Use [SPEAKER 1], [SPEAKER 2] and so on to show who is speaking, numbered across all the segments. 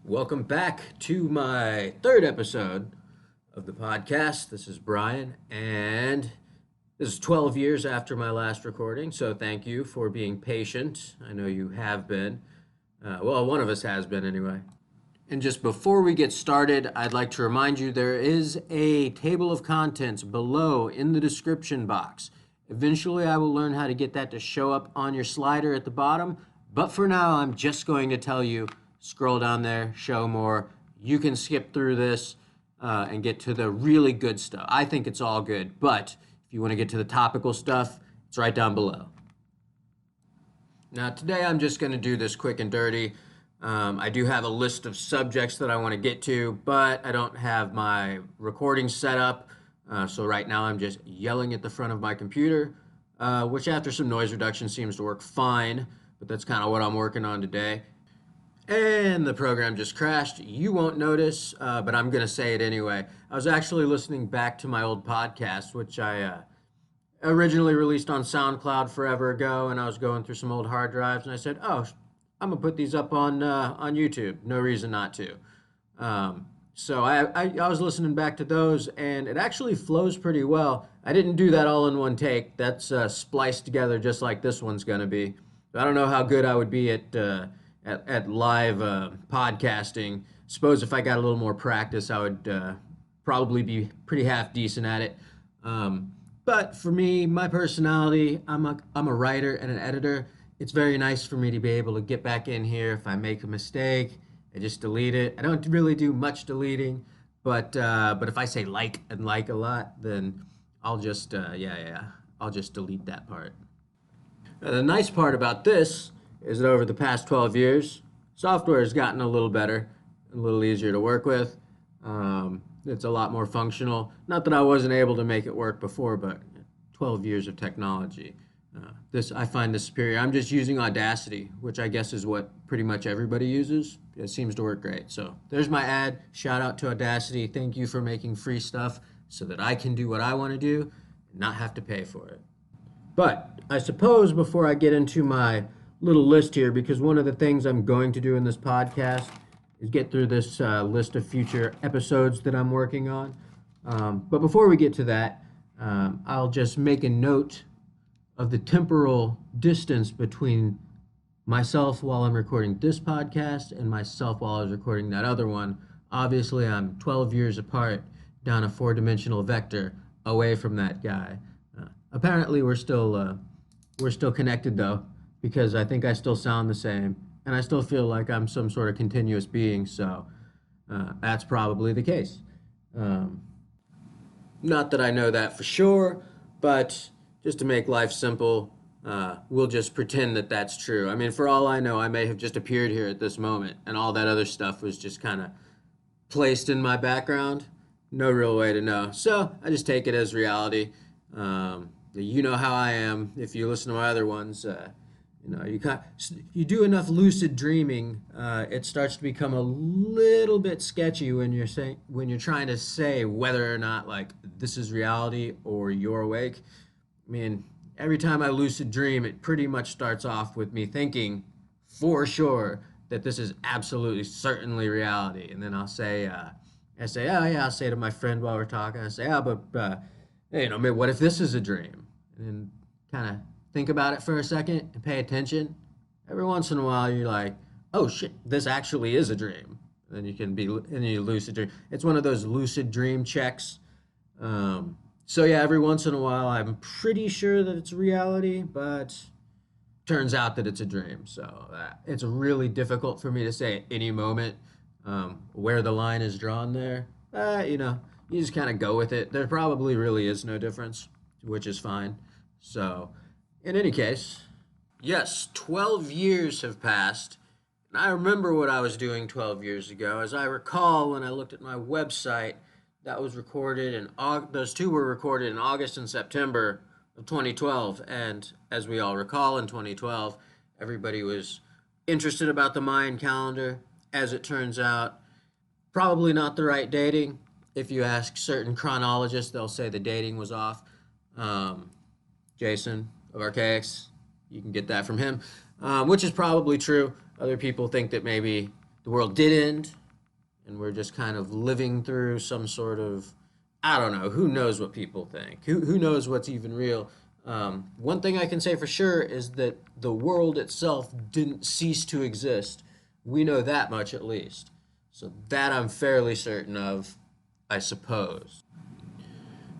[SPEAKER 1] Welcome back to my third episode of the podcast. This is Brian, and this is 12 years after my last recording, so thank you for being patient. I know you have been. Well, one of us has been anyway. And just before we get started, I'd like to remind you there is a table of contents below in the description box. Eventually, I will learn how to get that to show up on your slider at the bottom, but for now, I'm just going to tell you, scroll down there, show more. You can skip through this and get to the really good stuff. I think it's all good, but if you want to get to the topical stuff, it's right down below. Now, today I'm just going to do this quick and dirty. I do have a list of subjects that I want to get to, but I don't have my recording set up. So right now I'm just yelling at the front of my computer, which after some noise reduction seems to work fine, but that's kind of what I'm working on today. And the program just crashed. You won't notice, but I'm going to say it anyway. I was actually listening back to my old podcast, which I originally released on SoundCloud forever ago, and I was going through some old hard drives, and I said, oh, I'm going to put these up on YouTube. No reason not to. So I was listening back to those, and it actually flows pretty well. I didn't do that all in one take. That's spliced together just like this one's going to be. I don't know how good I would be at live podcasting. Suppose if I got a little more practice, I would probably be pretty half decent at it. But for me, my personality, I'm a writer and an editor. It's very nice for me to be able to get back in here. If I make a mistake, I just delete it. I don't really do much deleting, but if I say like and like a lot, then I'll just I'll just delete that part. Now, the nice part about this is that over the past 12 years, software has gotten a little better, a little easier to work with. It's a lot more functional. Not that I wasn't able to make it work before, but 12 years of technology. I find this superior. I'm just using Audacity, which I guess is what pretty much everybody uses. It seems to work great. So there's my ad. Shout out to Audacity. Thank you for making free stuff so that I can do what I want to do and not have to pay for it. But I suppose before I get into my little list here, because one of the things I'm going to do in this podcast is get through this list of future episodes that I'm working on. But before we get to that, I'll just make a note of the temporal distance between myself while I'm recording this podcast and myself while I was recording that other one. Obviously, I'm 12 years apart down a four-dimensional vector away from that guy. Apparently, we're still connected though, because I think I still sound the same, and I still feel like I'm some sort of continuous being. So that's probably the case. Not that I know that for sure, but just to make life simple, we'll just pretend that that's true. I mean, for all I know, I may have just appeared here at this moment, and all that other stuff was just kind of placed in my background. No real way to know. So I just take it as reality. You know how I am. If you listen to my other ones, you do enough lucid dreaming, it starts to become a little bit sketchy when you're trying to say whether or not like this is reality or you're awake. I mean, every time I lucid dream, it pretty much starts off with me thinking for sure that this is absolutely certainly reality, and then I'll say, oh yeah, I'll say to my friend while we're talking, I say, maybe what if this is a dream? And then kind of think about it for a second and pay attention. Every once in a while, you're like, oh shit, this actually is a dream. And then you lucid dream. It's one of those lucid dream checks. So yeah, every once in a while, I'm pretty sure that it's reality, but turns out that it's a dream. So it's really difficult for me to say at any moment where the line is drawn there. You just kind of go with it. There probably really is no difference, which is fine. So in any case, yes, 12 years have passed, and I remember what I was doing 12 years ago. As I recall, when I looked at my website, that was recorded those two were recorded in August and September of 2012, and as we all recall, in 2012, everybody was interested about the Mayan calendar. As it turns out, probably not the right dating. If you ask certain chronologists, they'll say the dating was off. Jason of Archaics, you can get that from him, which is probably true. Other people think that maybe the world did end, and we're just kind of living through some sort of, I don't know, who knows what people think? Who knows what's even real? One thing I can say for sure is that the world itself didn't cease to exist. We know that much at least. So that I'm fairly certain of, I suppose.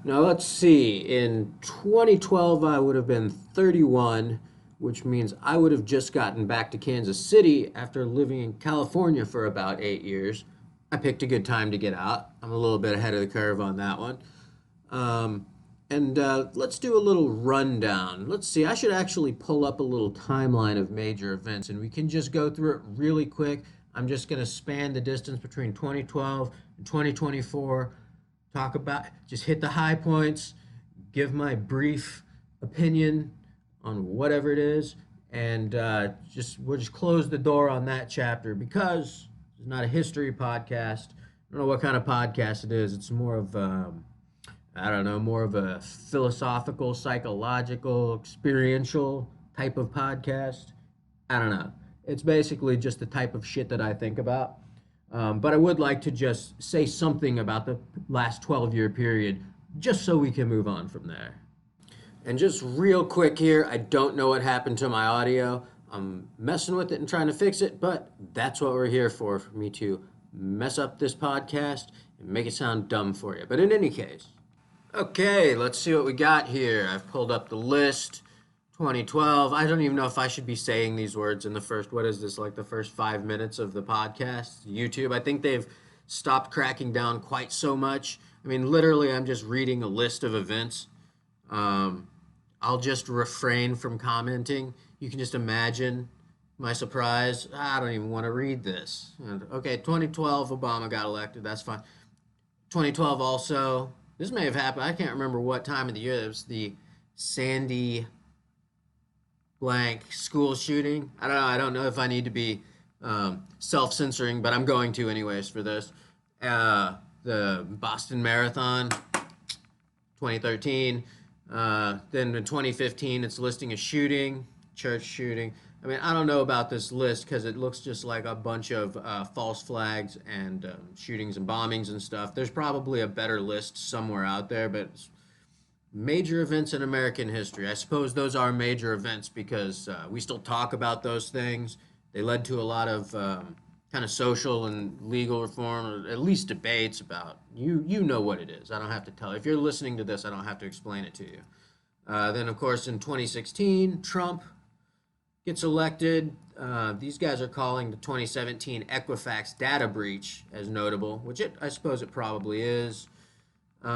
[SPEAKER 1] Now let's see. In 2012, I would have been 31, which means I would have just gotten back to Kansas City after living in California for about 8 years. I picked a good time to get out. I'm a little bit ahead of the curve on that one. Let's do a little rundown. Let's see, I should actually pull up a little timeline of major events and we can just go through it really quick. I'm just going to span the distance between 2012 and 2024, talk about, just hit the high points, give my brief opinion on whatever it is, and we'll just close the door on that chapter because it's not a history podcast. I don't know what kind of podcast it is. It's more of I don't know, more of a philosophical, psychological, experiential type of podcast. I don't know. It's basically just the type of shit that I think about. But I would like to just say something about the last 12-year period, just so we can move on from there. And just real quick here, I don't know what happened to my audio. I'm messing with it and trying to fix it, but that's what we're here for me to mess up this podcast and make it sound dumb for you. But in any case, okay, let's see what we got here. I've pulled up the list. 2012. I don't even know if I should be saying these words in the first, what is this, like the first 5 minutes of the podcast? YouTube. I think they've stopped cracking down quite so much. I mean, literally, I'm just reading a list of events. I'll just refrain from commenting. You can just imagine my surprise. I don't even want to read this. Okay, 2012, Obama got elected. That's fine. 2012 also. This may have happened. I can't remember what time of the year. It was the Sandy blank school shooting. I don't know. I don't know if I need to be self-censoring, but I'm going to anyways for this. The Boston Marathon, 2013. Then in 2015, it's listing a shooting, church shooting. I mean, I don't know about this list because it looks just like a bunch of false flags and shootings and bombings and stuff. There's probably a better list somewhere out there, but major events in American history. I suppose those are major events because we still talk about those things. They led to a lot of kind of social and legal reform, or at least debates about, you know what it is. I don't have to tell you. If you're listening to this, I don't have to explain it to you. Then, of course, in 2016, Trump gets elected. These guys are calling the 2017 Equifax data breach as notable, which I suppose it probably is. We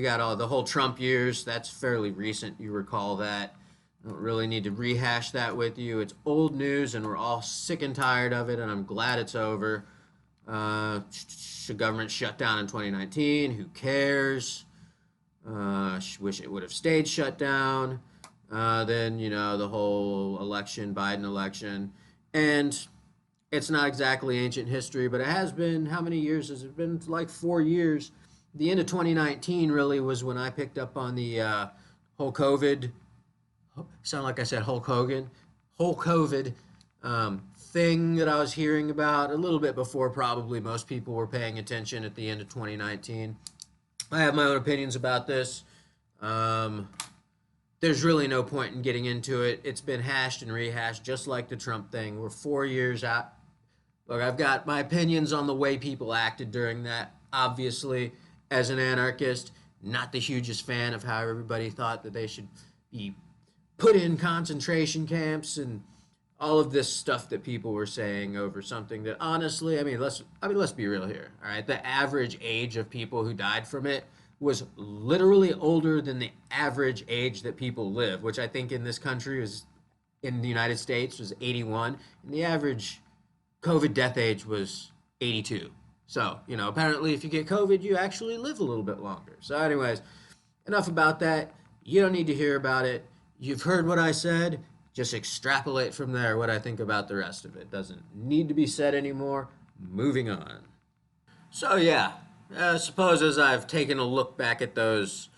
[SPEAKER 1] got all the whole Trump years. That's fairly recent. You recall that. I don't really need to rehash that with you. It's old news, and we're all sick and tired of it, and I'm glad it's over. The government shut down in 2019. Who cares? Wish it would have stayed shut down. Then, the whole election, Biden election. And it's not exactly ancient history, but it has been, how many years has it been? Like 4 years. The end of 2019 really was when I picked up on the whole COVID, sound like I said Hulk Hogan, whole COVID thing that I was hearing about a little bit before probably most people were paying attention at the end of 2019. I have my own opinions about this. There's really no point in getting into it. It's been hashed and rehashed just like the Trump thing. We're 4 years out. Look, I've got my opinions on the way people acted during that. Obviously, as an anarchist, not the hugest fan of how everybody thought that they should be put in concentration camps and all of this stuff that people were saying over something that honestly, let's be real here. All right, the average age of people who died from it was literally older than the average age that people live, which I think in this country was, in the United States, was 81, and the average COVID death age was 82. So, apparently if you get COVID, you actually live a little bit longer. So anyways, enough about that. You don't need to hear about it. You've heard what I said. Just extrapolate from there what I think about the rest of it. Doesn't need to be said anymore. Moving on. So yeah, suppose as I've taken a look back at those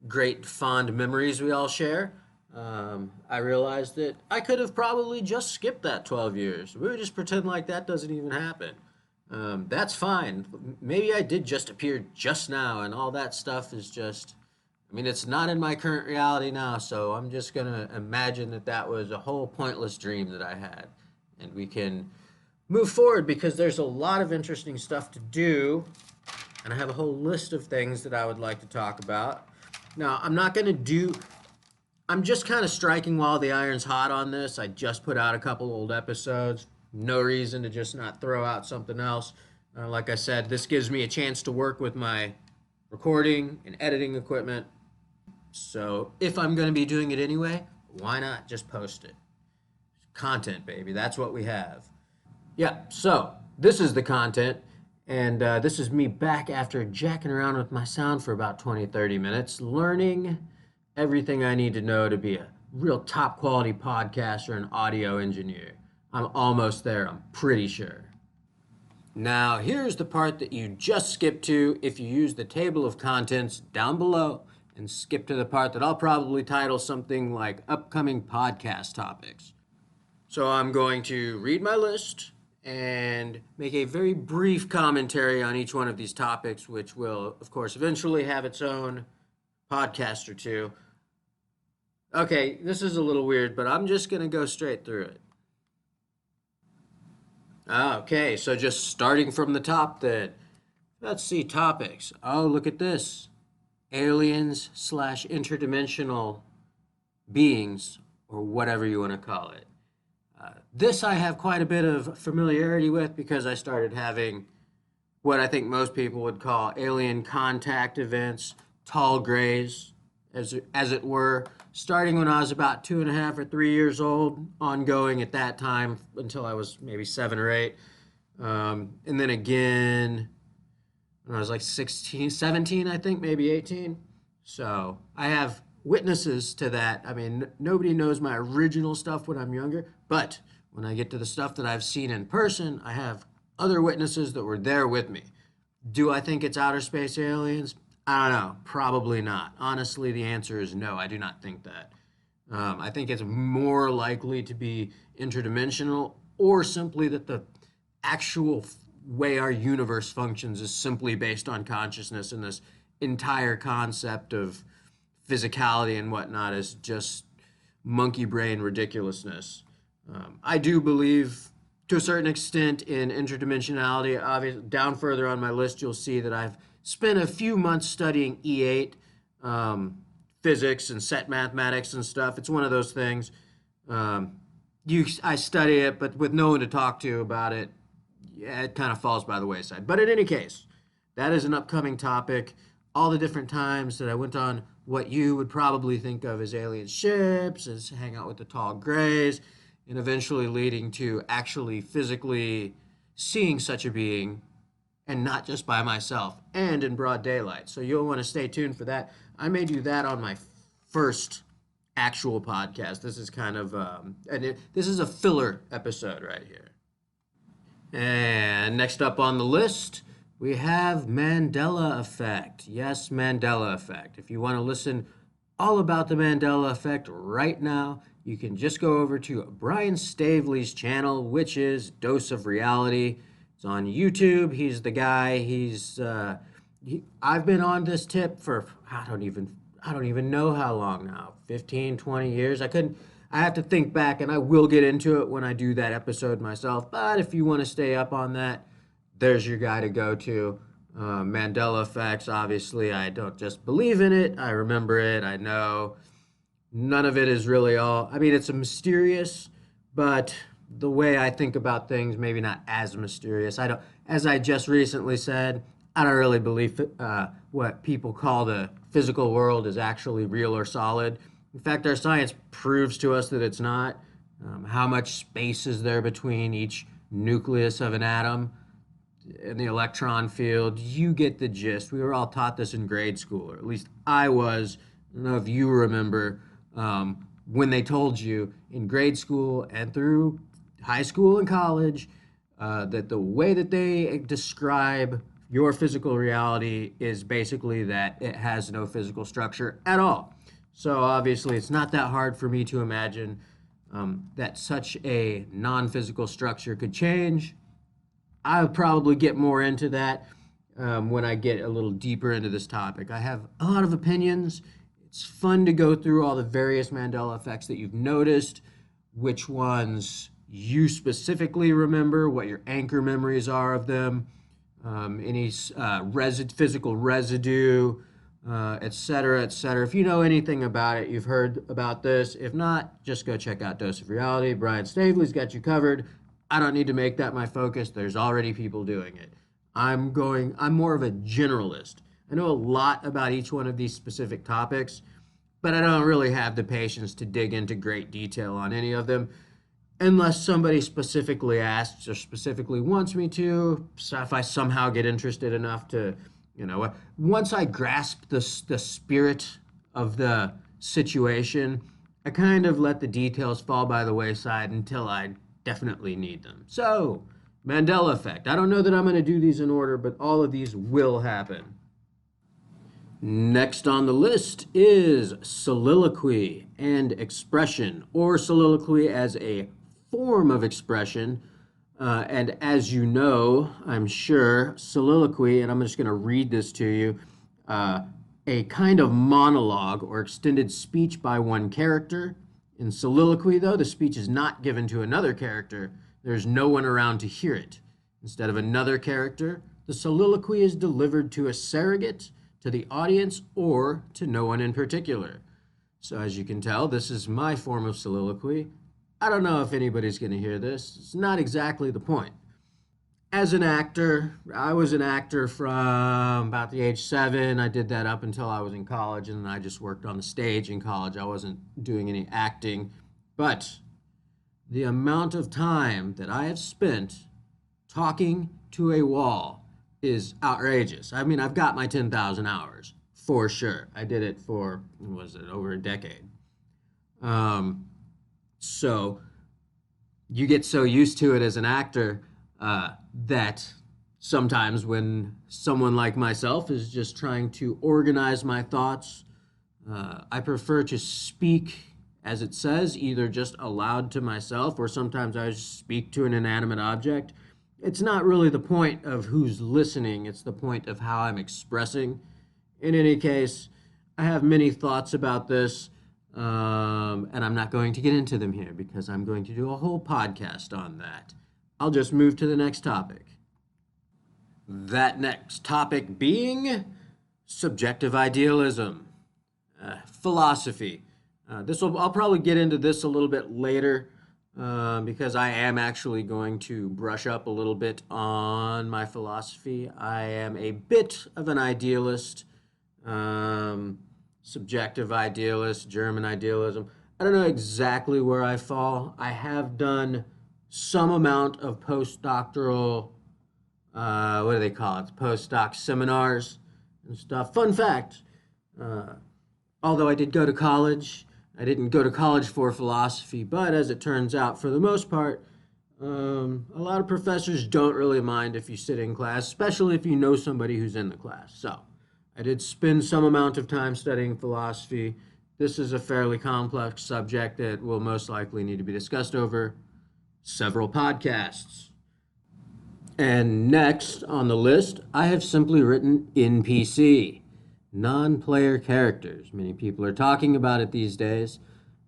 [SPEAKER 1] great fond memories we all share, I realized that I could have probably just skipped that 12 years. We would just pretend like that doesn't even happen. That's fine. Maybe I did just appear just now, and all that stuff is just. I mean, it's not in my current reality now, so I'm just gonna imagine that that was a whole pointless dream that I had. And we can move forward because there's a lot of interesting stuff to do, and I have a whole list of things that I would like to talk about. Now, I'm just kind of striking while the iron's hot on this. I just put out a couple old episodes. No reason to just not throw out something else. Like I said, this gives me a chance to work with my recording and editing equipment. So if I'm going to be doing it anyway, why not just post it? Content, baby. That's what we have. Yeah, so this is the content. And this is me back after jacking around with my sound for about 20, 30 minutes, learning everything I need to know to be a real top quality podcaster and audio engineer. I'm almost there, I'm pretty sure. Now, here's the part that you just skipped to if you use the table of contents down below and skip to the part that I'll probably title something like upcoming podcast topics. So I'm going to read my list and make a very brief commentary on each one of these topics, which will, of course, eventually have its own podcast or two. Okay, this is a little weird, but I'm just going to go straight through it. Okay, so just starting from the top then. Let's see topics. Oh, look at this. Aliens / interdimensional beings, or whatever you want to call it. This I have quite a bit of familiarity with because I started having what I think most people would call alien contact events, tall grays, as it were, starting when I was about 2.5 or 3 years old, ongoing at that time until I was maybe 7 or 8. And then again when I was like 16, 17, I think, maybe 18. So I have witnesses to that. I mean, nobody knows my original stuff when I'm younger, but when I get to the stuff that I've seen in person, I have other witnesses that were there with me. Do I think it's outer space aliens? I don't know. Probably not. Honestly, the answer is no. I do not think that. I think it's more likely to be interdimensional, or simply that the actual way our universe functions is simply based on consciousness, and this entire concept of physicality and whatnot is just monkey brain ridiculousness. I do believe to a certain extent in interdimensionality. Obviously, down further on my list, you'll see that I've spent a few months studying E8, physics and set mathematics and stuff. It's one of those things. I study it, but with no one to talk to about it, yeah, it kind of falls by the wayside. But in any case, that is an upcoming topic. All the different times that I went on what you would probably think of as alien ships, as hang out with the tall grays, and eventually leading to actually physically seeing such a being, and not just by myself, and in broad daylight. So you'll want to stay tuned for that. I may do that on my first actual podcast. This is kind of, this is a filler episode right here. And next up on the list, we have Mandela Effect. Yes, Mandela Effect. If you want to listen all about the Mandela Effect right now, you can just go over to Brian Staveley's channel, which is Dose of Reality. It's on YouTube. He's the guy. I've been on this tip for I don't even know how long now. 15, 20 years. I have to think back, and I will get into it when I do that episode myself. But if you want to stay up on that, there's your guy to go to. Mandela Effects, obviously, I don't just believe in it. I remember it. I know none of it is really all. I mean, it's a mysterious, but the way I think about things, maybe not as mysterious. As I just recently said, I don't really believe what people call the physical world is actually real or solid. In fact, our science proves to us that it's not. How much space is there between each nucleus of an atom in the electron field? You get the gist. We were all taught this in grade school, or at least I was. I don't know if you remember when they told you in grade school and through high school and college that the way that they describe your physical reality is basically that it has no physical structure at all. So obviously, it's not that hard for me to imagine that such a non-physical structure could change. I'll probably get more into that when I get a little deeper into this topic. I have a lot of opinions. It's fun to go through all the various Mandela effects that you've noticed, which ones you specifically remember, what your anchor memories are of them, any physical residue, et cetera, et cetera. If you know anything about it, you've heard about this. If not, just go check out Dose of Reality. Brian Stavely's got you covered. I don't need to make that my focus. There's already people doing it. I'm more of a generalist. I know a lot about each one of these specific topics, but I don't really have the patience to dig into great detail on any of them unless somebody specifically asks or specifically wants me to. So if I somehow get interested enough to, once I grasp the spirit of the situation, I kind of let the details fall by the wayside until I definitely need them. So, Mandela Effect. I don't know that I'm going to do these in order, but all of these will happen. Next on the list is soliloquy and expression, or soliloquy as a form of expression. And as you know, I'm sure, soliloquy, and I'm just going to read this to you, a kind of monologue or extended speech by one character. In soliloquy, though, the speech is not given to another character. There's no one around to hear it. Instead of another character, the soliloquy is delivered to a surrogate, to the audience, or to no one in particular. So as you can tell, this is my form of soliloquy. I don't know if anybody's going to hear this. It's not exactly the point. As an actor, I was an actor from about the age 7. I did that up until I was in college, and then I just worked on the stage in college. I wasn't doing any acting. But the amount of time that I have spent talking to a wall is outrageous. I mean, I've got my 10,000 hours, for sure. I did it for, over a decade. So you get so used to it as an actor that sometimes when someone like myself is just trying to organize my thoughts, I prefer to speak as it says, either just aloud to myself or sometimes I just speak to an inanimate object. It's not really the point of who's listening, it's the point of how I'm expressing. In any case, I have many thoughts about this, and I'm not going to get into them here because I'm going to do a whole podcast on that. I'll just move to the next topic. That next topic being subjective idealism, philosophy. I'll probably get into this a little bit later because I am actually going to brush up a little bit on my philosophy. I am a bit of an idealist, subjective idealist, German idealism. I don't know exactly where I fall. I have done some amount of postdoctoral, what do they call it? Postdoc seminars and stuff. Fun fact, although I did go to college, I didn't go to college for philosophy, but as it turns out, for the most part, a lot of professors don't really mind if you sit in class, especially if you know somebody who's in the class. So I did spend some amount of time studying philosophy. This is a fairly complex subject that will most likely need to be discussed over several podcasts. And next on the list, I have simply written NPC, non-player characters. Many people are talking about it these days.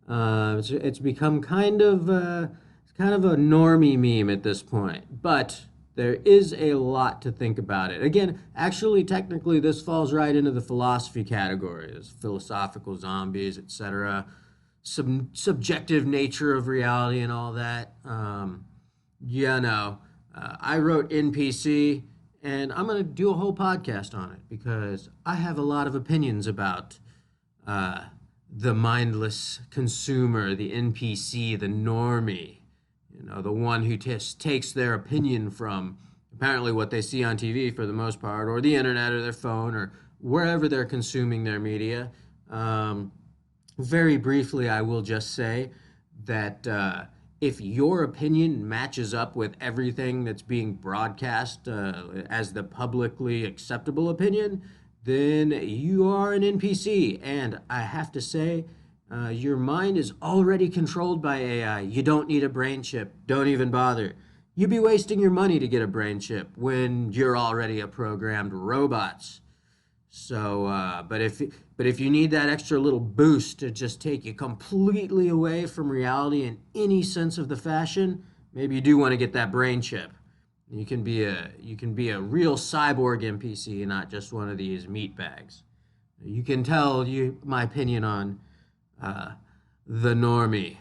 [SPEAKER 1] It's become kind of a normie meme at this point, but there is a lot to think about it. Again, actually, technically, this falls right into the philosophy category. There's philosophical zombies, etc. Subjective nature of reality and all that. I wrote NPC, and I'm going to do a whole podcast on it because I have a lot of opinions about the mindless consumer, the NPC, the normie, the one who just takes their opinion from apparently what they see on TV for the most part, or the internet, or their phone, or wherever they're consuming their media. Very briefly, I will just say that if your opinion matches up with everything that's being broadcast as the publicly acceptable opinion, then you are an NPC. And I have to say, your mind is already controlled by AI. You don't need a brain chip. Don't even bother. You'd be wasting your money to get a brain chip when you're already a programmed robot. So, but if you need that extra little boost to just take you completely away from reality in any sense of the fashion, maybe you do want to get that brain chip. You can be a real cyborg NPC, not just one of these meat bags. You can tell my opinion on the normie.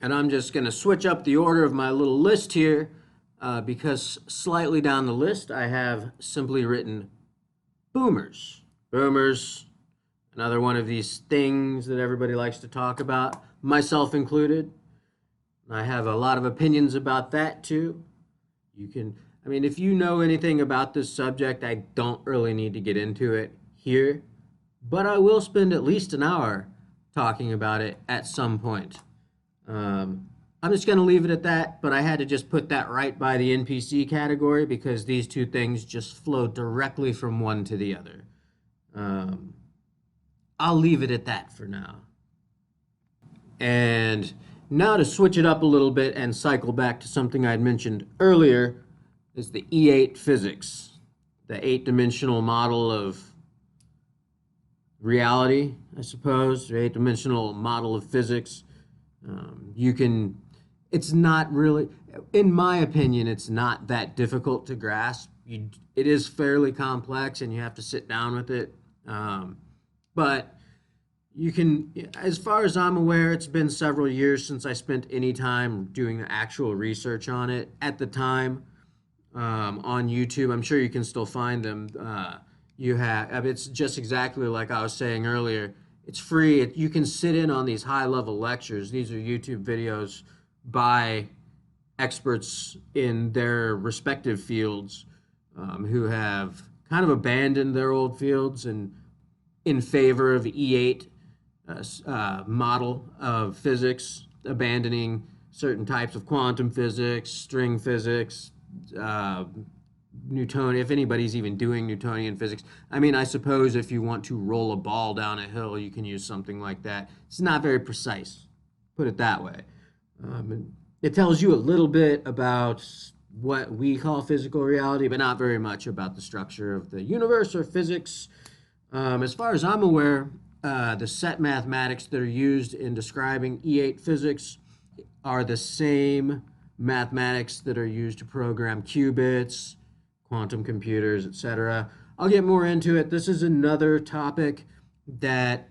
[SPEAKER 1] And I'm just going to switch up the order of my little list here because slightly down the list I have simply written boomers. Boomers, another one of these things that everybody likes to talk about, myself included. I have a lot of opinions about that too. If you know anything about this subject, I don't really need to get into it here, but I will spend at least an hour talking about it at some point. I'm just going to leave it at that, but I had to just put that right by the NPC category because these two things just flow directly from one to the other. I'll leave it at that for now. And now to switch it up a little bit and cycle back to something I'd mentioned earlier is the E8 physics, the eight-dimensional model of reality, I suppose, the eight-dimensional model of physics. It's not really, in my opinion, it's not that difficult to grasp. It is fairly complex and you have to sit down with it. But you can, as far as I'm aware, it's been several years since I spent any time doing the actual research on it. At the time, on YouTube, I'm sure you can still find them. It's just exactly like I was saying earlier. It's free. You can sit in on these high-level lectures. These are YouTube videos by experts in their respective fields who have kind of abandoned their old fields and in favor of E8 model of physics, abandoning certain types of quantum physics, string physics, Newtonian, if anybody's even doing Newtonian physics. I suppose if you want to roll a ball down a hill, you can use something like that. It's not very precise, put it that way. It tells you a little bit about what we call physical reality, but not very much about the structure of the universe or physics. As far as I'm aware, the set mathematics that are used in describing E8 physics are the same mathematics that are used to program qubits, quantum computers, etc. I'll get more into it. This is another topic that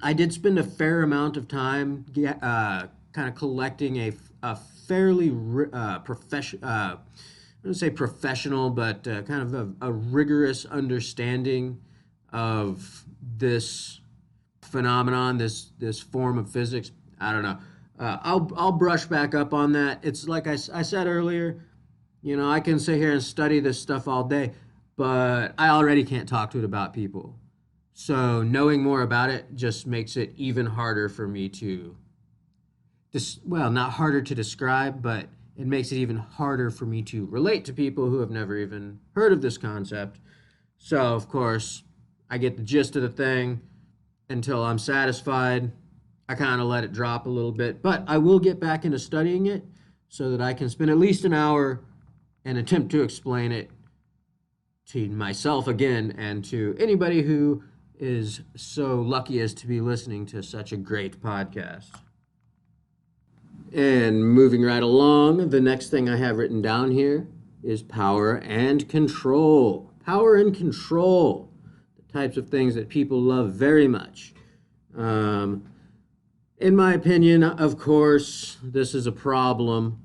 [SPEAKER 1] I did spend a fair amount of time kind of collecting a fairly professional, I wouldn't say professional, but kind of a rigorous understanding of this phenomenon, this form of physics. I don't know. I'll brush back up on that. It's like I said earlier, I can sit here and study this stuff all day, but I already can't talk to it about people. So knowing more about it just makes it even harder for me to, not harder to describe, but it makes it even harder for me to relate to people who have never even heard of this concept. So, of course, I get the gist of the thing until I'm satisfied. I kind of let it drop a little bit, but I will get back into studying it so that I can spend at least an hour and attempt to explain it to myself again and to anybody who is so lucky as to be listening to such a great podcast. And moving right along, the next thing I have written down here is power and control. Power and control, the types of things that people love very much. In my opinion, of course, this is a problem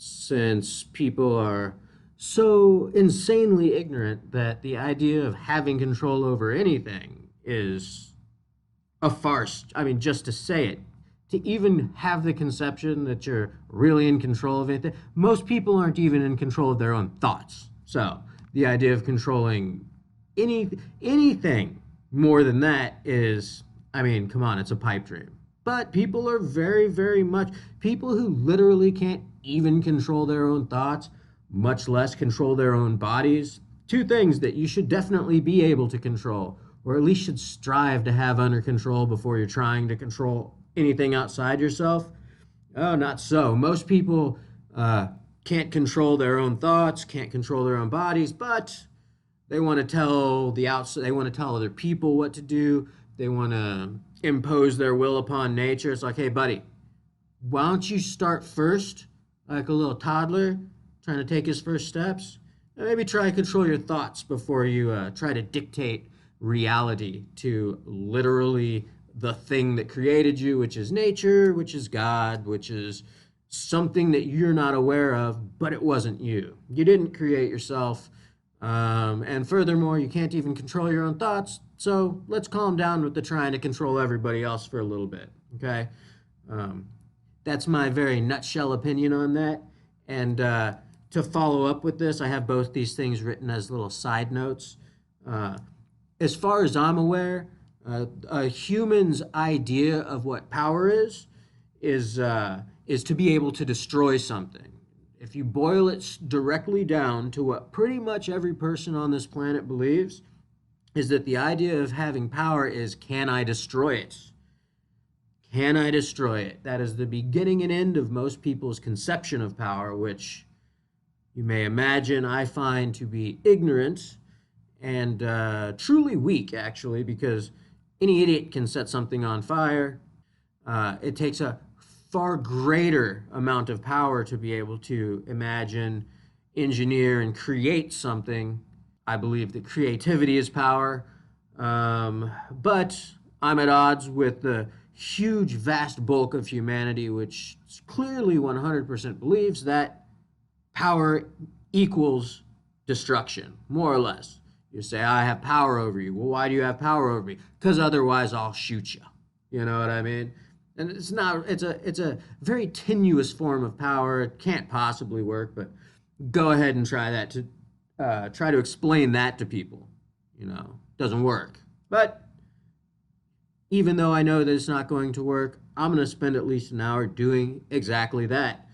[SPEAKER 1] since people are so insanely ignorant that the idea of having control over anything is a farce. Just to say it, to even have the conception that you're really in control of anything, most people aren't even in control of their own thoughts. So the idea of controlling anything more than that is, come on, it's a pipe dream. But people are very, very much, people who literally can't even control their own thoughts, much less control their own bodies, two things that you should definitely be able to control, or at least should strive to have under control before you're trying to control anything outside yourself. Oh, not so. Most people can't control their own thoughts, can't control their own bodies, but they want to tell the outside, they want to tell other people what to do. They want to impose their will upon nature. It's like, hey, buddy, why don't you start first, like a little toddler trying to take his first steps? And maybe try to control your thoughts before you try to dictate reality to literally the thing that created you, which is nature, which is God, which is something that you're not aware of, but it wasn't you. You didn't create yourself. And furthermore, you can't even control your own thoughts. So let's calm down with the trying to control everybody else for a little bit. Okay. That's my very nutshell opinion on that. And to follow up with this, I have both these things written as little side notes. As far as I'm aware, a human's idea of what power is to be able to destroy something. If you boil it directly down to what pretty much every person on this planet believes, is that the idea of having power is, can I destroy it? Can I destroy it? That is the beginning and end of most people's conception of power, which you may imagine I find to be ignorant and truly weak, actually, because any idiot can set something on fire. It takes a far greater amount of power to be able to imagine, engineer, and create something. I believe that creativity is power, but I'm at odds with the huge, vast bulk of humanity, which clearly 100% believes that power equals destruction, more or less. You say, I have power over you. Well, why do you have power over me? Because otherwise I'll shoot you. You know what I mean? And it's a very tenuous form of power. It can't possibly work, but go ahead and try that try to explain that to people. Doesn't work. But even though I know that it's not going to work, I'm going to spend at least an hour doing exactly that.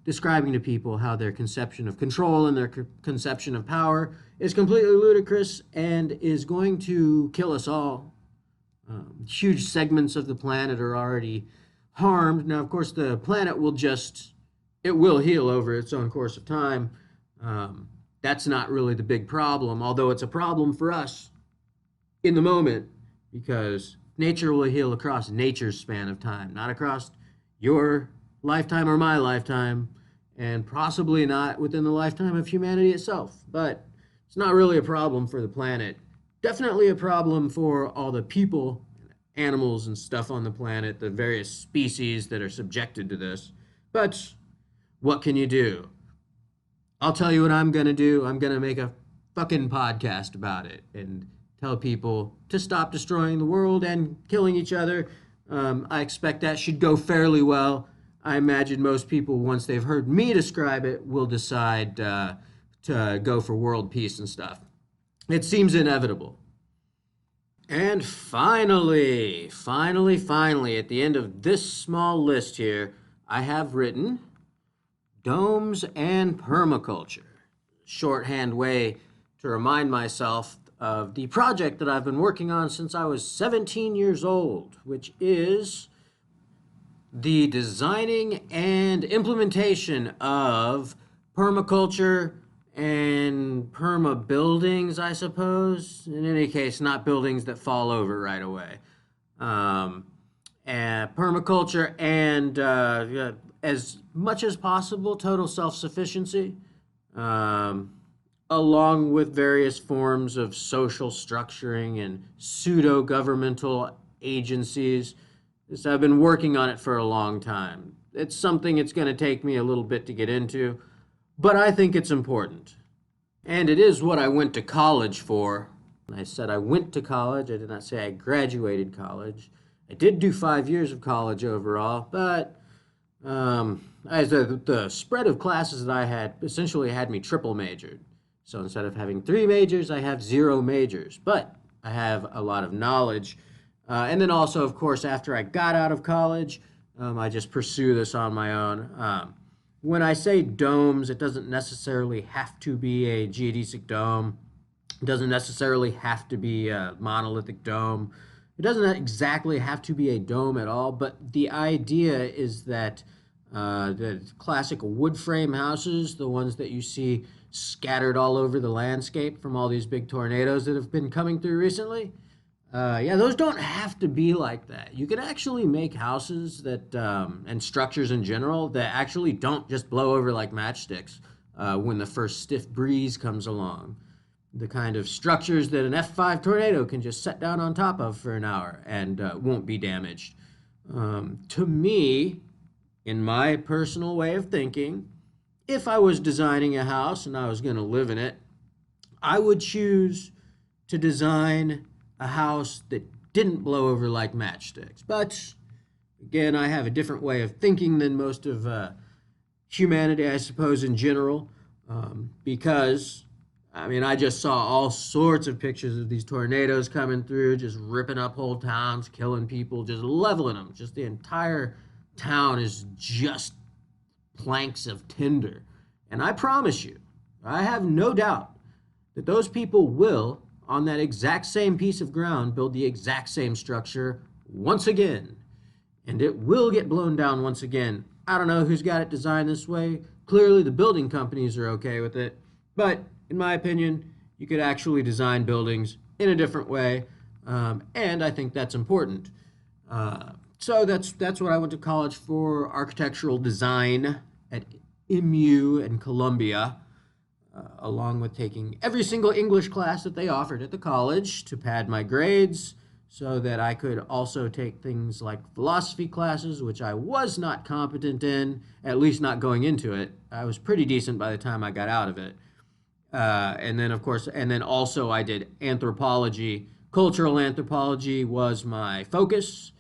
[SPEAKER 1] Describing to people how their conception of control and their conception of power is completely ludicrous and is going to kill us all. Huge segments of the planet are already harmed. Now, of course, the planet will heal over its own course of time. That's not really the big problem, although it's a problem for us in the moment, because nature will heal across nature's span of time, not across your lifetime or my lifetime, and possibly not within the lifetime of humanity itself. But it's not really a problem for the planet. Definitely a problem for all the people, animals, and stuff on the planet, the various species that are subjected to this. But what can you do? I'll tell you what I'm going to do. I'm going to make a fucking podcast about it and tell people to stop destroying the world and killing each other. I expect that should go fairly well. I imagine most people, once they've heard me describe it, will decide to go for world peace and stuff. It seems inevitable. And finally, at the end of this small list here, I have written domes and permaculture. Shorthand way to remind myself of the project that I've been working on since I was 17 years old, which is the designing and implementation of permaculture and perma buildings, I suppose. In any case, not buildings that fall over right away. And permaculture and as much as possible, total self-sufficiency, along with various forms of social structuring and pseudo-governmental agencies. So I've been working on it for a long time. It's something it's going to take me a little bit to get into, but I think it's important. And it is what I went to college for. I said I went to college. I did not say I graduated college. I did do 5 years of college overall, but as the spread of classes that I had essentially had me triple majored. So instead of having 3 majors, I have 0 majors, but I have a lot of knowledge. And then also, of course, after I got out of college, I just pursue this on my own. when I say domes, it doesn't necessarily have to be a geodesic dome. It doesn't necessarily have to be a monolithic dome. It doesn't exactly have to be a dome at all, but the idea is that the classic wood frame houses, the ones that you see scattered all over the landscape from all these big tornadoes that have been coming through recently, yeah, those don't have to be like that. You can actually make houses that, and structures in general, that actually don't just blow over like matchsticks when the first stiff breeze comes along. The kind of structures that an F5 tornado can just set down on top of for an hour and won't be damaged. To me, in my personal way of thinking, if I was designing a house and I was going to live in it, I would choose to design a house that didn't blow over like matchsticks. But again, I have a different way of thinking than most of humanity, I suppose, in general, because I mean, I just saw all sorts of pictures of these tornadoes coming through, just ripping up whole towns, killing people, just leveling them. Just the entire town is just planks of tinder. And I promise you, I have no doubt that those people will, on that exact same piece of ground, build the exact same structure once again. And it will get blown down once again. I don't know who's got it designed this way. Clearly, the building companies are okay with it. But in my opinion, you could actually design buildings in a different way. And I think that's important. So that's what I went to college for, architectural design at MU in Columbia, along with taking every single English class that they offered at the college to pad my grades so that I could also take things like philosophy classes, which I was not competent in, at least not going into it. I was pretty decent by the time I got out of it. And then, of course, and then also I did anthropology. Cultural anthropology was my focus.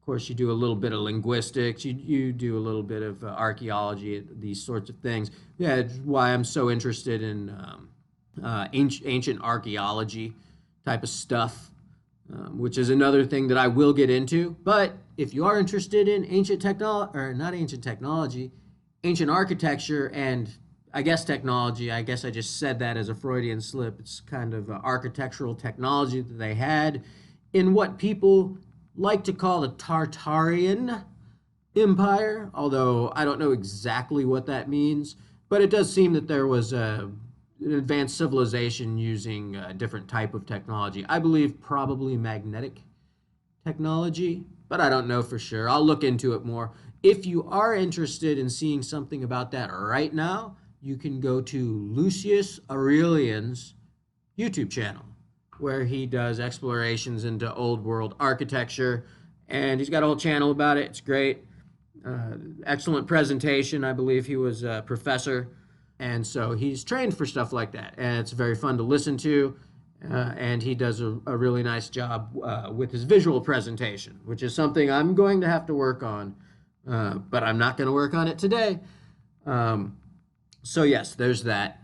[SPEAKER 1] Of course, you do a little bit of linguistics. You do a little bit of archaeology, these sorts of things. Yeah, it's why I'm so interested in ancient archaeology type of stuff, which is another thing that I will get into. But if you are interested in ancient technology, or not ancient technology, ancient architecture and I guess technology, I guess I just said that as a Freudian slip. It's kind of architectural technology that they had in what people like to call the Tartarian Empire, although I don't know exactly what that means. But it does seem that there was an advanced civilization using a different type of technology. I believe probably magnetic technology, but I don't know for sure. I'll look into it more. If you are interested in seeing something about that right now, you can go to Lucius Aurelian's YouTube channel, where he does explorations into old world architecture, and he's got a whole channel about it. It's great. Excellent presentation. I believe he was a professor, and so he's trained for stuff like that, and it's very fun to listen to, and he does a really nice job with his visual presentation, which is something I'm going to have to work on, but I'm not going to work on it today. So yes, there's that.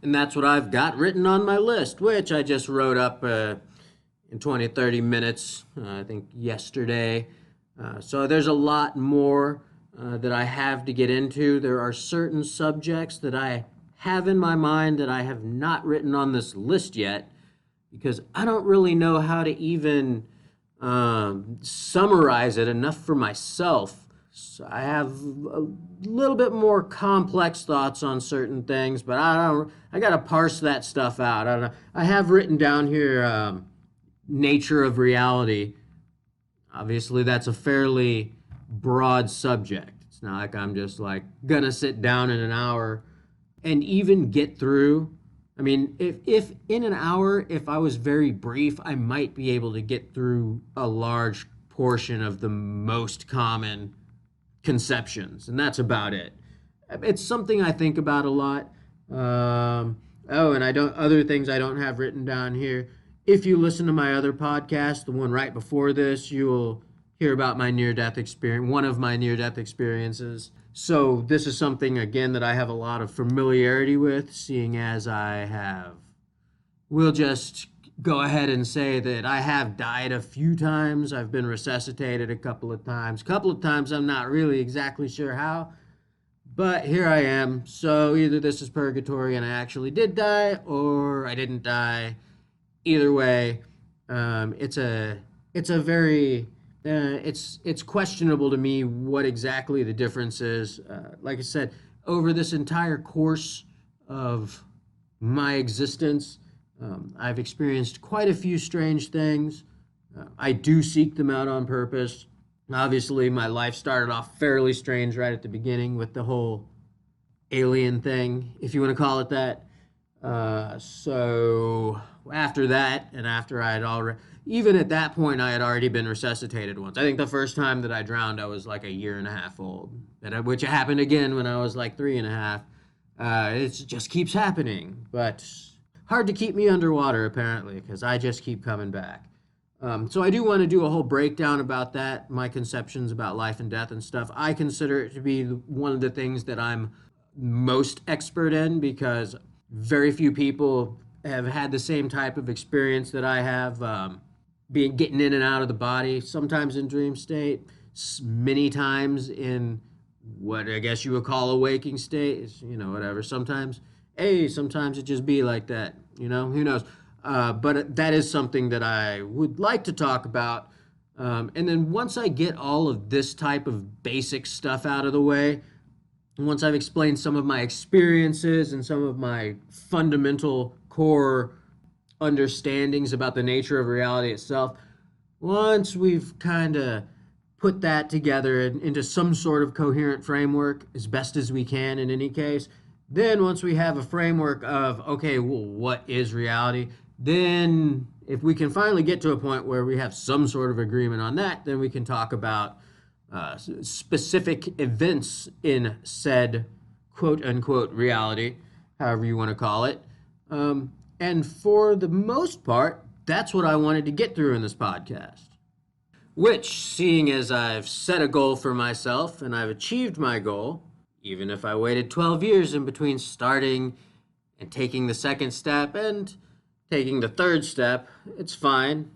[SPEAKER 1] And that's what I've got written on my list, which I just wrote up in 20, 30 minutes, I think yesterday. So there's a lot more that I have to get into. There are certain subjects that I have in my mind that I have not written on this list yet, because I don't really know how to even summarize it enough for myself. So I have a little bit more complex thoughts on certain things, but I got to parse that stuff out. I don't know. I have written down here nature of reality. Obviously, that's a fairly broad subject. It's not like I'm just like gonna sit down in an hour and even get through. I mean, if in an hour, if I was very brief, I might be able to get through a large portion of the most common conceptions, and that's about it. It's something I think about a lot. And other things I don't have written down here. If you listen to my other podcast, the one right before this, you will hear about my near-death experience, one of my near-death experiences. So this is something, again, that I have a lot of familiarity with, seeing as we'll just go ahead and say that I have died a few times. I've been resuscitated a couple of times. I'm not really exactly sure how, But here I am. So either this is purgatory and I actually did die, or I didn't die. Either way, it's a very it's questionable to me what exactly the difference is. Like I said, over this entire course of my existence, I've experienced quite a few strange things. I do seek them out on purpose. Obviously, my life started off fairly strange right at the beginning with the whole alien thing, if you want to call it that. So after that, and after I had already, even at that point, I had already been resuscitated once. I think the first time that I drowned, I was like a year and a half old, which happened again when I was like 3.5. It just keeps happening, but hard to keep me underwater apparently, because I just keep coming back. So I do want to do a whole breakdown about that, my conceptions about life and death and stuff. I consider it to be one of the things that I'm most expert in, because very few people have had the same type of experience that I have, getting in and out of the body, sometimes in dream state, many times in what I guess you would call a waking state, whatever. Sometimes it just be like that, who knows? But that is something that I would like to talk about. And then once I get all of this type of basic stuff out of the way, once I've explained some of my experiences and some of my fundamental core understandings about the nature of reality itself, once we've kind of put that together into some sort of coherent framework as best as we can in any case, then once we have a framework of, okay, well, what is reality? Then if we can finally get to a point where we have some sort of agreement on that, then we can talk about specific events in said quote unquote reality, however you want to call it. And for the most part, that's what I wanted to get through in this podcast. Which, seeing as I've set a goal for myself and I've achieved my goal, even if I waited 12 years in between starting and taking the second step and taking the third step, it's fine.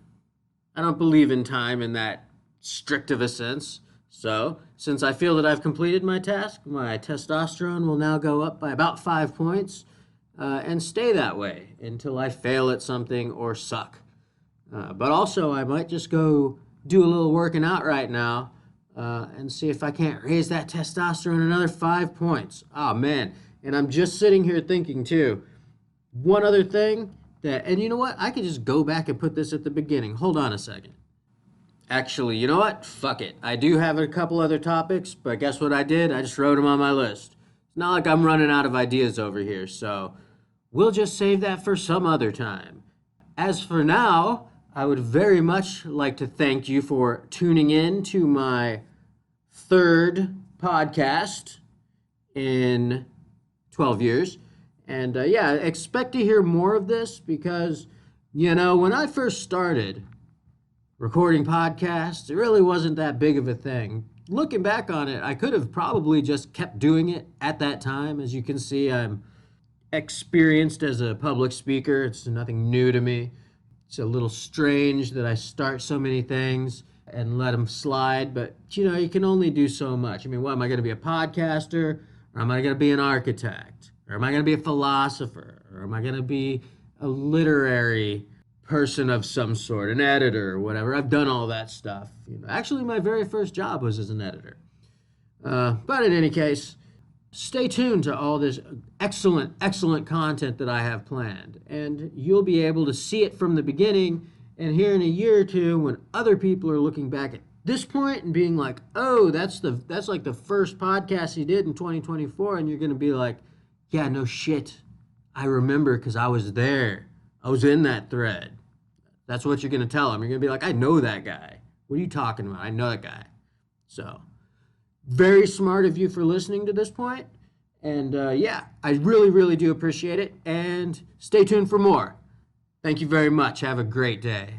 [SPEAKER 1] I don't believe in time in that strict of a sense. So, since I feel that I've completed my task, my testosterone will now go up by about 5 points and stay that way until I fail at something or suck. But also, I might just go do a little working out right now and see if I can't raise that testosterone another 5 points. Oh, man. And I'm just sitting here thinking, too, one other thing and you know what? I could just go back and put this at the beginning. Hold on a second. Actually, you know what? Fuck it. I do have a couple other topics, but guess what I did? I just wrote them on my list. It's not like I'm running out of ideas over here, so we'll just save that for some other time. As for now, I would very much like to thank you for tuning in to my third podcast in 12 years. And expect to hear more of this because, when I first started recording podcasts, it really wasn't that big of a thing. Looking back on it, I could have probably just kept doing it at that time. As you can see, I'm experienced as a public speaker. It's nothing new to me. It's a little strange that I start so many things and let them slide, but you can only do so much. I mean, what am I going to be, a podcaster, or am I going to be an architect, or am I going to be a philosopher, or am I going to be a literary person of some sort, an editor or whatever? I've done all that stuff. Actually, my very first job was as an editor. But in any case, stay tuned to all this excellent, excellent content that I have planned, and you'll be able to see it from the beginning. And here in a year or two, when other people are looking back at this point and being like, "Oh, that's like the first podcast he did in 2024," and you're going to be like, "Yeah, no shit, I remember because I was there. I was in that thread." That's what you're going to tell them. You're going to be like, "I know that guy. What are you talking about? I know that guy." So, very smart of you for listening to this point. And I really, really do appreciate it. And stay tuned for more. Thank you very much. Have a great day.